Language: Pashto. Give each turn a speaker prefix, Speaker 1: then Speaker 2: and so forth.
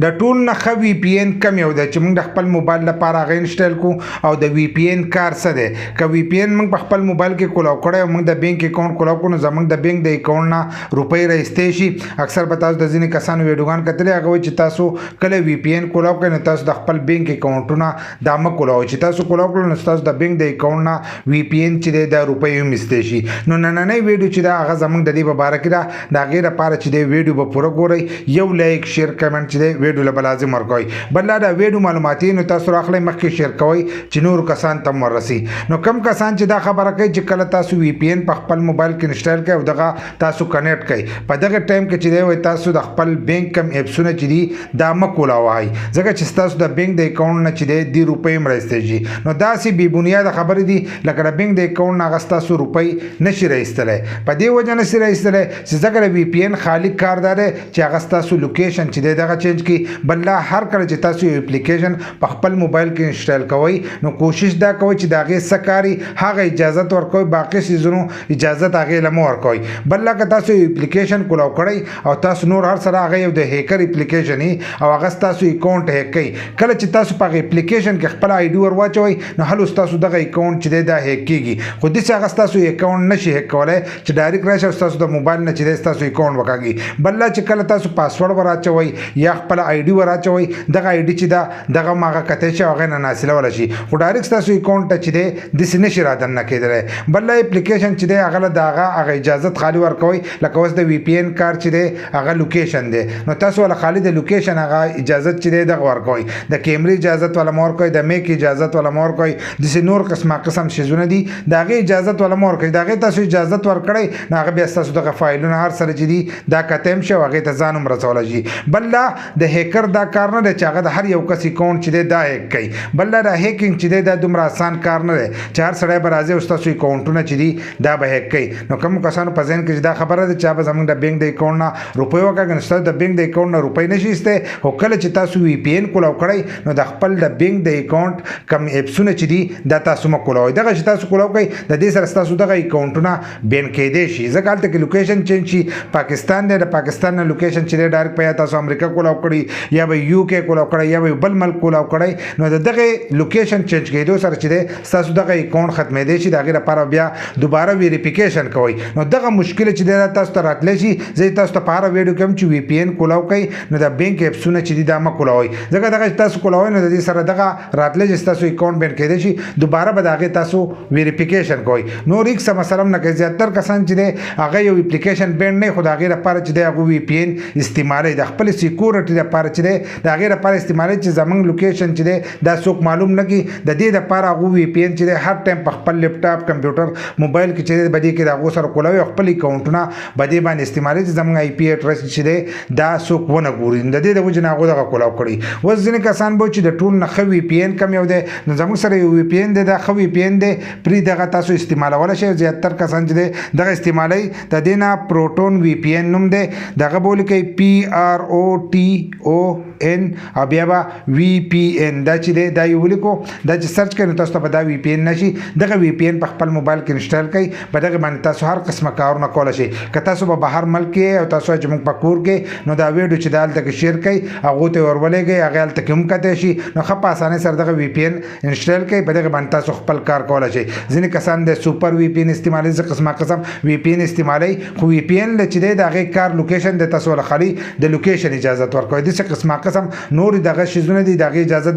Speaker 1: د ټول نه ښه وی پی ان کوم یو دی چې موږ د خپل موبایل لپاره هغه انسټال کو او د وی پی ان کار څه دی که وی پی ان موږ په خپل موبایل کې کولاو کړی او موږ د بینک اکاونټ کولاو کړو نو زموږ د بینک د اکاونټ نه روپۍ راایستې شي. اکثر به تاسو د ځینې کسانو ویډیوګان کتلې هغه وایي چې تاسو کله وی پی ان کولاو کړئ نو تاسو د خپل بینک اکاونټونه دا مه کولاوئ چې تاسو کولاو کړل نو تاسو د بینک د اکاونټ نه وی پی ان چې دی دا روپۍ هم ایستې شي. نو نننۍ ویډیو چې دا هغه زموږ د دې په باره کې ده د هغې لپاره چې دی ویډیو به پوره ګورئ یو لایک شیر کمنټ چې دی ویډیو له به لازم ورکوئ. بل دا د ویډیو معلوماتي نو تاسو راخلئ مخکې شیر کوئ چې نورو کسان ته هم ورسي. نو کم کسان چې دا خبره کوي چې کله تاسو وی پی ان په خپل موبایل کې انسټال کړئ او دغه تاسو کنیکټ کړئ په دغه ټایم کې چې دی وایي تاسو د خپل بینک کم اپسونه چې دي دا مه کولاوئ ځکه چې ستاسو د بینک د اکاونټ نه چې دی دې روپۍ هم راایستلی شي. نو داسې بې بنیاده خبرې دي لکه د بینک د اکاونټ نه هغه ستاسو روپۍ نشي راایستلی په دې وجه نشي راایستلی چې ځکه د وی پی ان خالي کار دا دی چې هغه ستاسو لوکیشن چې دی دغه چینج کړي. بل لا هر کله چې تاسو یو اپلیکیشن په خپل موبایل کې انسټال کوئ نو کوشش دا کوئ چې د هغې څه کاري هغه اجازت ورکوئ باقي څیزونو اجازت هغې له مه ورکوئ. بل لا که تاسو یو اپلیکیشن کولاو کړئ او تاسو نور هر سره هغه یو د هیکر اپلیکیشن او هغه ستاسو اکاونټ هیک کوي کله چې تاسو په هغه اپلیکیشن کې خپل آی ډي ور واچوئ نو هلو ستاسو دغه اکاونټ چې دی دا هیک کېږي. خو داسې هغه ستاسو اکاونټ نشي هیک کولی چې ډایرکټ راشي او ستاسو د موبایل نه چې دی ستاسو اکاونټ وکاږي. بل لا چې کله تاسو پاسورډ ور اچوئ یا خپل آی ډي ور اچوئ دغه آی ډي چې ده دغه هم هغه کتی شي او هغې نه ناصلولی شي خو ډایرکټ ستاسو اکاونټ ته چې دی داسې نشي رادننه کېدلی. بل لا اپلیکیشن چې دی هغه له د هغه اجازت خالي ورکوئ لکه اوس د وی پی ان کار چې دی هغه لوکیشن دی نو تاسو ولا خالي د لوکیشن هغه اجازت چې دی دغه ورکوئ د کیمرې اجازت ولا مه ورکوئ د میک اجازت ولا مه ورکوئ داسې نور قسم څیزونه دي د هغې اجازت ولا مه ورکوئ. د هغې تاسو اجازت ورکړئ نو هغه بیا ستاسو دغه فایلونه هر سره چې دي دا کتی هم شي او هغې ته ځان هم رسولی شي. بل لا د هیکر دا کار نه دی چې هغه د هر یو کس اکاونټ چې دی دا هیک کوي. بل لا د هیکینګ چې دی دا دومره آسان کار نه دی چې هر سړی به راځي او ستاسو اکاونټونه چې دي دا به هیک کوي. نو کومو کسانو په ذهن کې چې دا خبره ده چې هغه زموږ د بینک د اکاونټ نه روپۍ وکاږي نو ستاسو د بینک د اکاونټ نه روپۍ نشي ایستی. خو کله چې تاسو وی پی ان کولاو کړئ نو د خپل د بینک د اکاونټ کم اپسونه چې دي دا تاسو مه کولاوئ. دغه چې تاسو کولاو کوئ د دې سره ستاسو دغه اکاونټونه بین کېدی شي ځکه هلته کې لوکیشن چینج شي. پاکستان دی د پاکستان نه لوکیشن چې دی ډایرکټ په یا تاسو امریکا کولاو کړي یا به یو کې کولاو کړی یا به بل ملک کولاو کړی نو د دغې لوکیشن چینج کېدو سره چې دی ستاسو دغه اکاونټ ختمېدی شي د هغې لپاره بیا دوباره ویریفیکیشن کوئ. نو دغه مشکل چې دی تاسو ته راتلی شي زه تاسو ته په هره ویډیو کې هم چې وی پی ان کولاو کوئ نو د بینک اپسونه چې دي دا مه کولاوئ ځکه دغه چې تاسو کولاوئ نو د دې سره دغه راتلی چې ستاسو اکاونټ بین کېدی شي دوباره به د هغې تاسو ویریفیکیشن کوئ. نور هېڅ مسله هم نه کوي. زیاتر کسان چې دی هغه یو اپلیکیشن بین نه خو د هغې لپاره چې دی هغه وی پی ان استعمالوي د خپل سیکورټي لپاره چې دی د هغې لپاره استعمالوي چې زموږ لوکیشن چې دی دا څوک معلوم نه کړي. د دې لپاره هغه وی پی ان چې دی هر ټایم په خپل لیپټاپ کمپیوټر موبایل کې چې دی به دې کې د هغو سره کولاوي او خپل اکاونټونه به دې باندې استعمالوي چې زموږ آی پي اډرس چې دی دا څوک ونه ګوري. د دې د وجې نه هغو دغه کولاو کړي. اوس ځینې کسان به چې د ټول نه ښه وی پی ان کوم یو دی نو زموږ سره یو وی پی ان دی دا ښه وی پی ان دی پرې دغه تاسو استعمالولی شئ. زیاتر کسان چې دی دغه استعمالوي د دې نه پروټون وی پی ان نوم دی دغه به ولیکئ پی آر او ټي او ان او بیا به وی پی ان دا چې دی دا یې ولیکو دا چې سرچ کړئ نو تاسو ته به دا وی پی ان نشي. دغه وی پی ان په خپل موبایل کې انسټال کړئ په دغه باندې تاسو هر قسمه کارونه کولی شئ. که تاسو به بهر ملک کې او تاسو چې موږ په کور کې نو دا ویډیو چې دا هلته کې شیر کړئ هغو ته یې ورولېږئ هغې هلته کې هم کتی شي نو ښه په اسانۍ سره دغه وی پی ان انسټال کړئ په دغه باندې تاسو خپل کار کولی شئ. ځینې کسان د سوپر وی پی ان استعمالوي زه قسم وی پی ان استعمالوي خو وی پی ان چې دی د هغې کار لوکیشن دی تاسو له خالي د لوکیشن اجازت ورکوئ. داسې قسم نور دغه شیزونه دي د هغې اجازت